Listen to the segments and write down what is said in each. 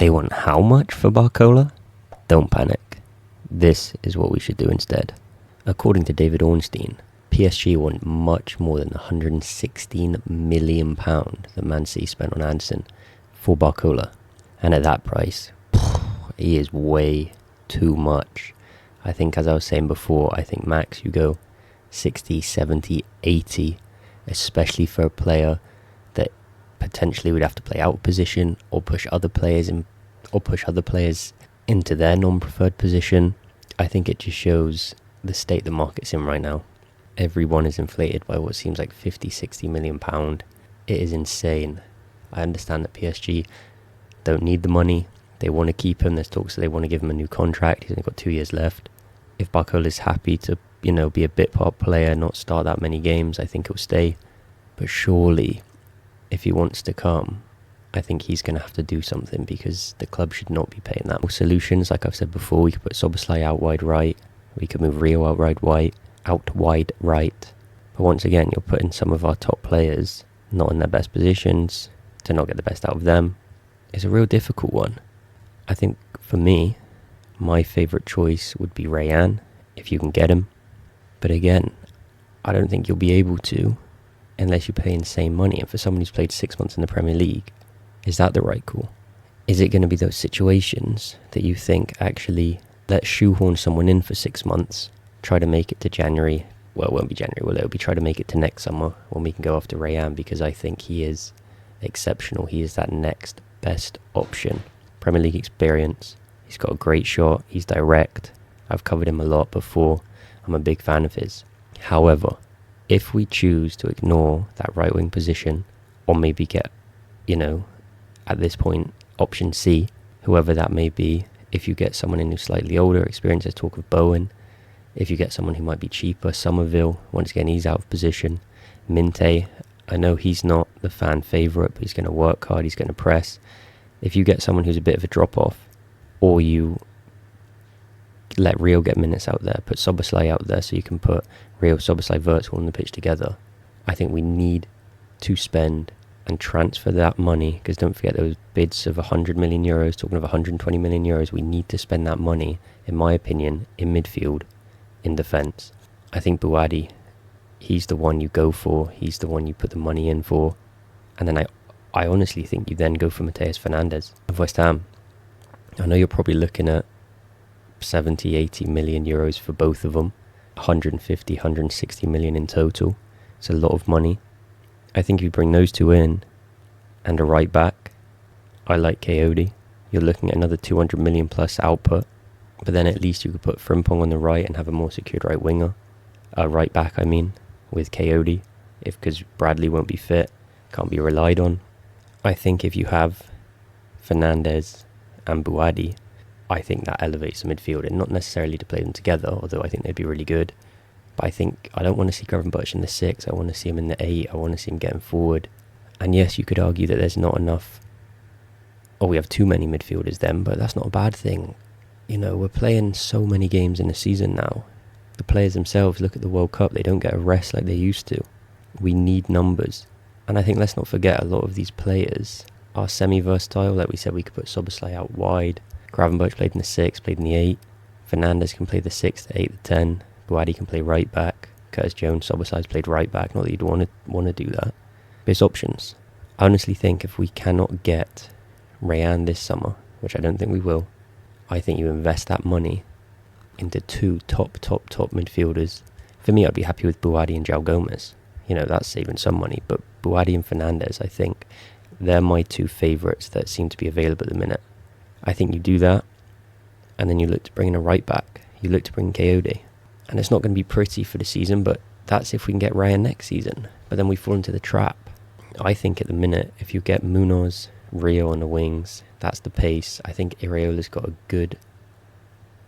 They want how much for Barcola? Don't panic. This is what we should do instead. According to David Ornstien, PSG want much more than the £116 million that Man City spent on Anderson for Barcola. And at that price, he is way too much. I think, as I was saying before, I think max you go 60, 70, 80, especially for a player that potentially would have to play out of position or push other players into their non-preferred position. I think it just shows the state the market's in right now. Everyone is inflated by what seems like 50, 60 million pound. It is insane. I understand that PSG don't need the money. They want to keep him. There's talks that they want to give him a new contract. He's only got 2 years left. If Barcola is happy to, be a bit part player, not start that many games, I think he'll stay. But surely, if he wants to come, I think he's going to have to do something, because the club should not be paying that. Solutions, like I've said before, we could put Szoboszlai out wide right. We could move Rio out wide right. But once again, you're putting some of our top players not in their best positions to not get the best out of them. It's a real difficult one. I think for me, my favourite choice would be Rayan, if you can get him. But again, I don't think you'll be able to unless you pay insane money. And for someone who's played 6 months in the Premier League, is that the right call? Is it going to be those situations that you think, actually, let's shoehorn someone in for 6 months, try to make it to January? Well, it won't be January, will it? It'll be try to make it to next summer when we can go after Rayan, because I think he is exceptional. He is that next best option. Premier League experience. He's got a great shot. He's direct. I've covered him a lot before. I'm a big fan of his. However, if we choose to ignore that right wing position, or maybe get, at this point, option C, whoever that may be, if you get someone in who's slightly older, experienced, there's talk of Bowen. If you get someone who might be cheaper, Somerville, once again, he's out of position. Minte, I know he's not the fan favourite, but he's going to work hard, he's going to press. If you get someone who's a bit of a drop-off, or you let Rio get minutes out there, put Szoboszlai out there so you can put Rio, Szoboszlai, Virtual on the pitch together, I think we need to spend and transfer that money, because don't forget those bids of 100 million euros, talking of 120 million euros, we need to spend that money, in my opinion, in midfield, in defence. I think Buadi, he's the one you go for, he's the one you put the money in for, and then I honestly think you then go for Matheus Fernandes of West Ham. I know you're probably looking at 70, 80 million euros for both of them, 150, 160 million in total. It's a lot of money. I think you bring those two in and a right back. I like Coyote. You're looking at another 200 million plus output, but then at least you could put Frimpong on the right and have a more secured right back, with Coyote, because Bradley won't be fit, can't be relied on. I think if you have Fernandes and Buadi, I think that elevates the midfield, and not necessarily to play them together, although I think they'd be really good. But I think I don't want to see Gravenberch in the 6, I want to see him in the 8, I want to see him getting forward. And yes, you could argue that there's not enough, or we have too many midfielders then, but that's not a bad thing. We're playing so many games in the season now. The players themselves, look at the World Cup, they don't get a rest like they used to. We need numbers. And I think, let's not forget, a lot of these players are semi-versatile. Like we said, we could put Szoboszlai out wide. Gravenberch played in the 6, played in the 8. Fernandes can play the 6, the 8, the 10. Buadi can play right back. Curtis Jones, Szoboszlai's played right back. Not that you'd want to do that. But it's options. I honestly think if we cannot get Rayan this summer, which I don't think we will, I think you invest that money into 2 top midfielders. For me, I'd be happy with Buadi and João Gomes. That's saving some money. But Buadi and Fernandes, I think, they're my 2 favourites that seem to be available at the minute. I think you do that, and then you look to bring in a right back. You look to bring Coyote. And it's not going to be pretty for the season, but that's if we can get Rayan next season. But then we fall into the trap. I think at the minute, if you get Munoz, Rio on the wings, that's the pace. I think Iraola's got a good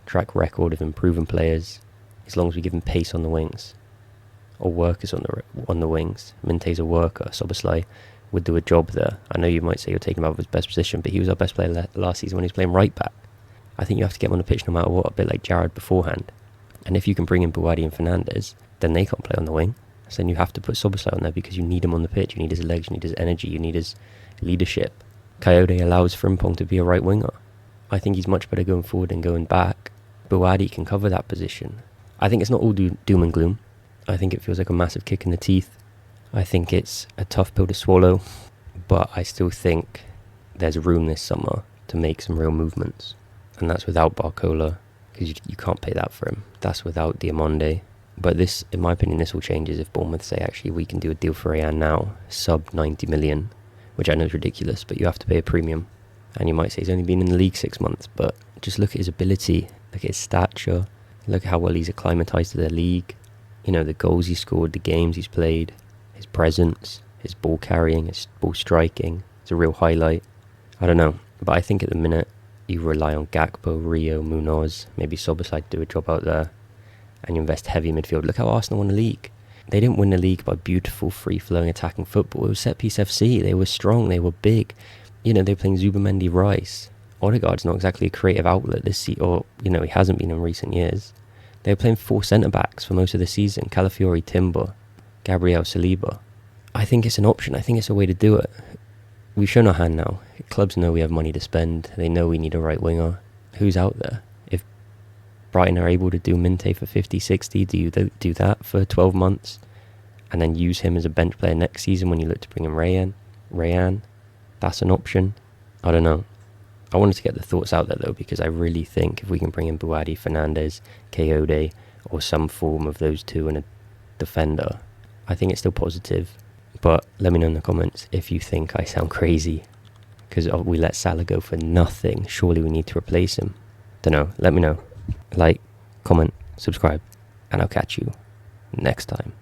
track record of improving players, as long as we give him pace on the wings, or workers on the wings. Minte's a worker. Szoboszlai would do a job there. I know you might say you're taking him out of his best position, but he was our best player last season when he was playing right back. I think you have to get him on the pitch no matter what, a bit like Jared beforehand. And if you can bring in Buadi and Fernandes, then they can't play on the wing. So then you have to put Szoboszlai on there, because you need him on the pitch. You need his legs, you need his energy, you need his leadership. Coyote allows Frimpong to be a right winger. I think he's much better going forward than going back. Bouadi can cover that position. I think it's not all doom and gloom. I think it feels like a massive kick in the teeth. I think it's a tough pill to swallow, but I still think there's room this summer to make some real movements. And that's without Barcola, because you can't pay that for him. That's without Diamonde. But this, in my opinion, this all changes if Bournemouth say, actually, we can do a deal for Rayan now, sub 90 million, which I know is ridiculous, but you have to pay a premium. And you might say he's only been in the league 6 months, but just look at his ability, look at his stature, look at how well he's acclimatised to the league. You know, the goals he scored, the games he's played, his presence, his ball carrying, his ball striking. It's a real highlight. I don't know, but I think at the minute you rely on Gakpo, Rio, Munoz, maybe Szoboszlai to do a job out there, and you invest heavy in midfield. Look how Arsenal won the league. They didn't win the league by beautiful, free-flowing attacking football. It was set-piece FC. They were strong. They were big. You know, they were playing Zubimendi, Rice. Odegaard's not exactly a creative outlet this season, or, you know, he hasn't been in recent years. They were playing 4 centre-backs for most of the season. Calafiori, Timber, Gabriel Saliba. I think it's an option. I think it's a way to do it. We've shown our hand now. Clubs know we have money to spend. They know we need a right winger. Who's out there? If Brighton are able to do Minte for 50, 60, do you do that for 12 months? And then use him as a bench player next season when you look to bring in Rayan? That's an option. I don't know. I wanted to get the thoughts out there though, because I really think if we can bring in Bouadi, Fernandes, Coyote, or some form of those two and a defender, I think it's still positive. But let me know in the comments if you think I sound crazy, because we let Salah go for nothing. Surely we need to replace him. Don't know. Let me know. Like, comment, subscribe, and I'll catch you next time.